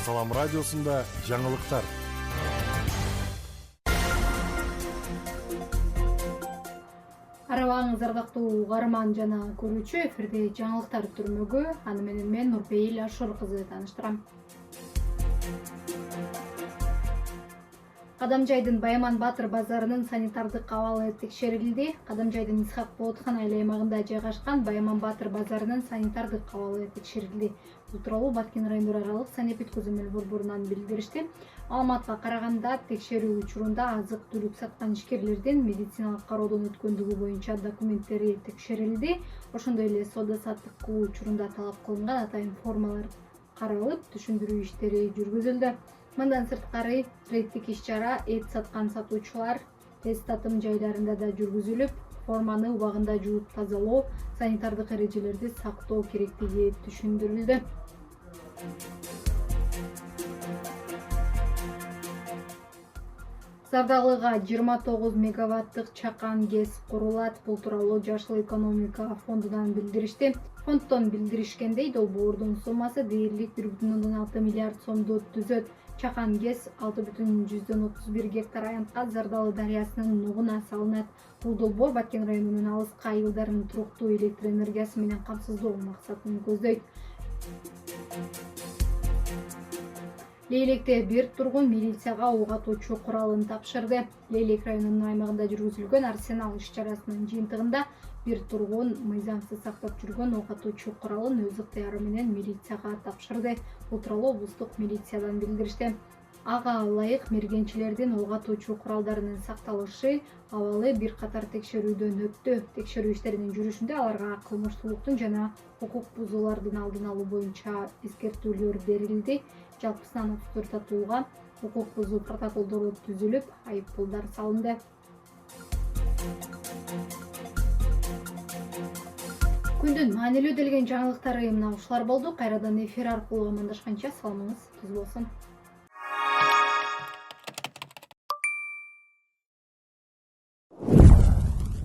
Салам радиосунда жаңылыктар. Арабаңыз ардактуу угарман жана көрүүчү, эфирде жаңылыктар түрмөгү. Аны менен мен Нурпейил Ашур кызы тааныштырам. Кадамжайдын Байман Батыр базарынын санитардык абалы текшерилди. Кадамжайдын Исхак Болотхан айыл аймагында жайгашкан Байман Батыр базарынын санитардык абалы текшерилди. Бул тууралуу Баткен райондор аралык санэпид көзөмөл борборунан билдиришти. Маалыматка караганда, текшерүү учурунда азык-түлүк саткан ишкерлердин медициналык кароодон өткөндүгү боюнча документтери текшерилди. Ошондой эле соода-саттык учурунда талап кылынган атайын формалар каралып, түшүндүрүү иштери жүргүзүлдү. Мындан сырткары рейдтик иш-чара эт саткан сатуучулар тест татым жайларында да жүргүзүлүп, форманы убагында жууп тазалоо, санитардык эрежелерди сактоо керектиги түшүндүрүлдү. Сардалыга 29 мегаваттык чакан ГЭС курулат. Бул тууралуу Жашыл экономика фондунан билдиришти. Фонддон билдиришкендей, долбоордун суммасы дээрлик 1,6 миллиард сомду түзөт. Чакан ГЭС 6,31 гектар аянтка Зардалы дарыясынын нугуна салынат. Бул долбоор Баткен районунун алыскы айылдарын туруктуу электр энергиясы менен камсыздоо максатын көздөйт. Лейлекте бир тургун милицияга ок атуучу куралын тапшырды. Лейлек районунун аймагында жүргүзүлгөн арсенал иш-чарасынын жыйынтыгында бир тургун мыйзамсыз сактап жүргөн ок атуучу куралын өз ыктыяры менен милицияга тапшырды. Бул тууралуу облустук милициядан билдиришти. Ага ылайык мергенчилердин ок атуучу куралдарынын сакталышы абалы бир катар текшерүүдөн өттү. Текшерүү иштеринин жүрүшүндө аларга кылмыштуулуктун жана укук бузуулардын алдын алуу боюнча эскертүүлөр берилди. Жалпысынан 34 татууга укук бузуу протоколдору түзүлүп, айыппулдар салынды. Күндүн маанилүү делген жаңылыктары мына ушулар болду. Кайрадан эфир аркылуу амандашканча саламыңыз түз болсун.